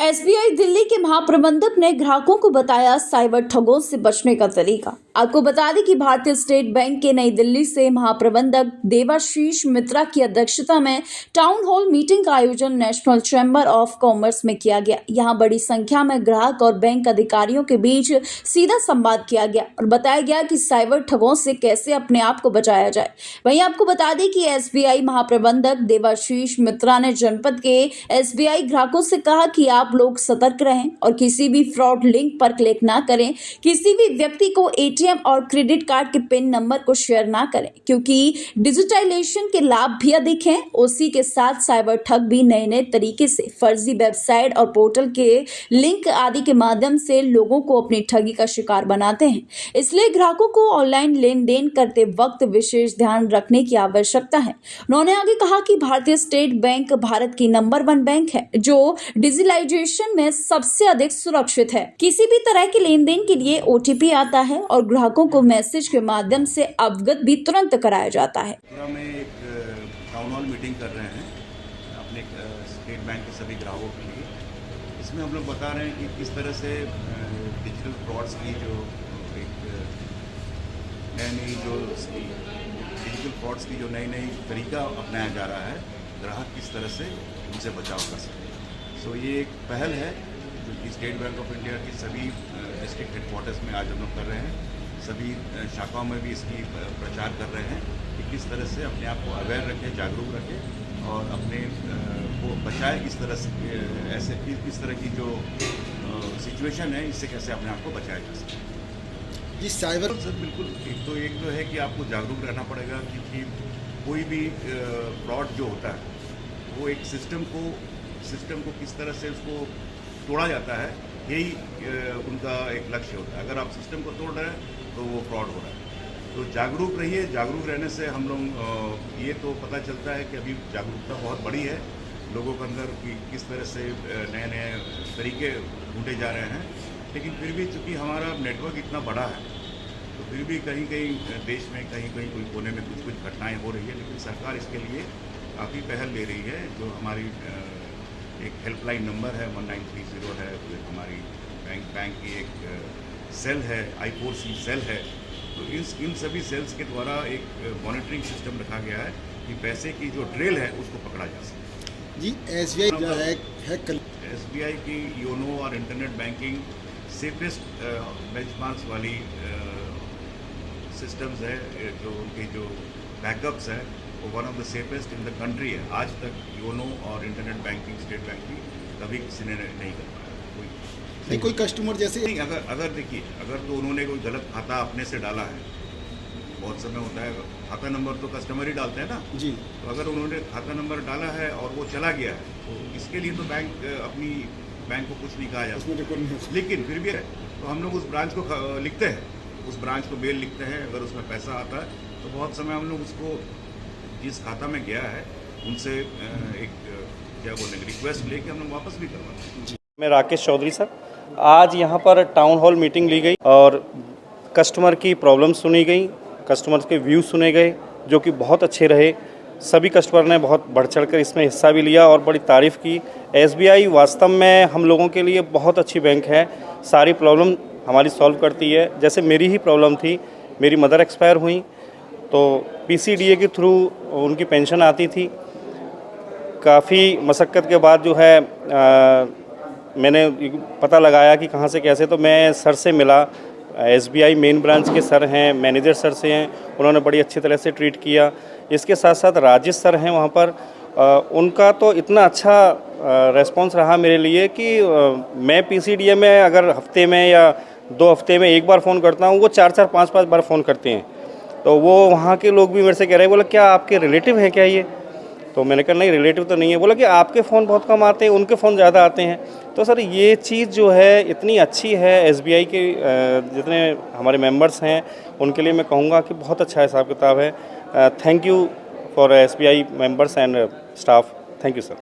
SBI Delhi के महाप्रबंधक ने ग्राहकों को बताया साइबर ठगों से बचने का तरीका। आपको बता दें कि भारतीय स्टेट बैंक के नई दिल्ली से महाप्रबंधक देवाशीष मित्रा की अध्यक्षता में टाउन हॉल मीटिंग का आयोजन नेशनल चैम्बर ऑफ कॉमर्स में किया गया। यहां बड़ी संख्या में ग्राहक और बैंक अधिकारियों के बीच सीधा संवाद किया गया और बताया गया कि साइबर ठगों से कैसे अपने आप को बचाया जाए। वहीं आपको बता दें कि एसबीआई महाप्रबंधक देवाशीष मित्रा ने जनपद के एसबीआई ग्राहकों से कहा कि आप लोग सतर्क रहें और किसी भी फ्रॉड लिंक पर क्लिक ना करें। किसी भी व्यक्ति को एटीएम और क्रेडिट कार्ड के पिन नंबर को शेयर ना करें, क्योंकि डिजिटलाइजेशन के लाभ भी अधिक हैं। उसी के साथ साइबर ठग भी नए नए तरीके से फर्जी वेबसाइट और पोर्टल के लिंक आदि के माध्यम से लोगों को अपनी ठगी का शिकार बनाते हैं। इसलिए ग्राहकों को ऑनलाइन लेन देन करते वक्त विशेष ध्यान रखने की आवश्यकता है। उन्होंने आगे कहा कि भारतीय स्टेट बैंक भारत की नंबर 1 बैंक है जो डिजिटलाइजेशन में सबसे अधिक सुरक्षित है। किसी भी तरह के लेन देन के लिए ओटीपी आता है और ग्राहकों को मैसेज के माध्यम से अवगत भी तुरंत कराया जाता है। में एक टाउन हॉल मीटिंग कर रहे हैं अपने स्टेट बैंक के सभी ग्राहकों के लिए। इसमें हम लोग बता रहे हैं कि किस तरह से डिजिटल फ्रॉड्स की जो एक नई नई तरीका अपनाया जा रहा है, ग्राहक किस तरह से उनसे बचाव कर सके। सो ये एक पहल है जो कि स्टेट बैंक ऑफ इंडिया की सभी डिस्ट्रिक्ट हेडक्वार्टर्स में आज हम लोग कर रहे हैं। सभी शाखाओं में भी इसकी प्रचार कर रहे हैं कि किस तरह से अपने आप को अवेयर रखें, जागरूक रखें और अपने को बचाएं। किस तरह से ऐसे इस तरह की जो सिचुएशन है, इससे कैसे अपने आप को बचाया जा सके। जी साइबर सर बिल्कुल, एक तो है कि आपको जागरूक रहना पड़ेगा, क्योंकि कोई भी फ्रॉड जो होता है वो एक सिस्टम को किस तरह से उसको तोड़ा जाता है, यही उनका एक लक्ष्य होता है। अगर आप सिस्टम को तोड़ रहे हैं तो वो फ्रॉड हो रहा है। तो जागरूक रहिए। जागरूक रहने से हम लोग ये तो पता चलता है कि अभी जागरूकता बहुत बड़ी है लोगों के अंदर कि किस तरह से नए नए तरीके ढूंढे जा रहे हैं। लेकिन फिर भी चूँकि हमारा नेटवर्क इतना बड़ा है तो फिर भी कहीं कहीं देश में कहीं कहीं कोई कोने में कुछ घटनाएँ हो रही है। लेकिन सरकार इसके लिए काफ़ी पहल ले रही है। जो हमारी एक हेल्पलाइन नंबर है 1930 है, हमारी बैंक की एक सेल है, I4C सेल है। तो इन सभी सेल्स के द्वारा एक मॉनिटरिंग सिस्टम रखा गया है कि पैसे की जो ट्रेल है उसको पकड़ा जा सके। जी एसबीआई की योनो और इंटरनेट बैंकिंग सेफेस्ट बेंचमार्क्स वाली सिस्टम्स है। जो उनके जो बैकअप्स है वो one of the safest in the country है। आज तक योनो और इंटरनेट बैंकिंग स्टेट बैंक की कभी किसी ने नहीं कर पाया। कोई कस्टमर जैसे नहीं, अगर देखिए, अगर तो उन्होंने कोई गलत खाता अपने से डाला है, बहुत समय होता है खाता नंबर तो कस्टमर ही डालते हैं ना जी। तो अगर उन्होंने खाता नंबर डाला है और वो चला गया है तो इसके लिए तो अपनी बैंक को कुछ नहीं कहा जा सकता। लेकिन फिर भी है तो हम लोग उस ब्रांच को लिखते हैं, उस ब्रांच को मेल लिखते हैं। अगर उसमें पैसा आता है तो बहुत समय हम लोग उसको जिस खाता में गया है उनसे एक क्या बोलेंगे रिक्वेस्ट लेके हम लोग वापस भी करवाते हैं। मैं राकेश चौधरी सर, आज यहाँ पर टाउन हॉल मीटिंग ली गई और कस्टमर की प्रॉब्लम सुनी गई, कस्टमर्स के व्यू सुने गए जो कि बहुत अच्छे रहे। सभी कस्टमर ने बहुत बढ़ चढ़ कर इसमें हिस्सा भी लिया और बड़ी तारीफ़ की। एसबीआई वास्तव में हम लोगों के लिए बहुत अच्छी बैंक है, सारी प्रॉब्लम हमारी सॉल्व करती है। जैसे मेरी ही प्रॉब्लम थी, मेरी मदर एक्सपायर हुई तो पीसीडीए के थ्रू उनकी पेंशन आती थी। काफ़ी मशक्क़त के बाद जो है मैंने पता लगाया कि कहाँ से कैसे, तो मैं सर से मिला। एसबीआई मेन ब्रांच के सर हैं, मैनेजर सर से हैं, उन्होंने बड़ी अच्छी तरह से ट्रीट किया। इसके साथ साथ राजेश सर हैं वहाँ पर, उनका तो इतना अच्छा रेस्पॉन्स रहा मेरे लिए कि मैं पीसीडीए में अगर हफ्ते में या 2 हफ्ते में एक बार फ़ोन करता हूँ, वो 4-4 5-5 बार फ़ोन करते हैं। तो वो वहाँ के लोग भी मेरे से कह रहे हैं, बोला क्या आपके रिलेटिव हैं क्या ये? तो मैंने कहा नहीं, रिलेटिव तो नहीं है। बोला कि आपके फ़ोन बहुत कम आते हैं, उनके फ़ोन ज़्यादा आते हैं। तो सर ये चीज़ जो है इतनी अच्छी है। एसबीआई के जितने हमारे मेंबर्स हैं उनके लिए मैं कहूँगा कि बहुत अच्छा हिसाब किताब है। Thank you for SBI members and staff. Thank you sir.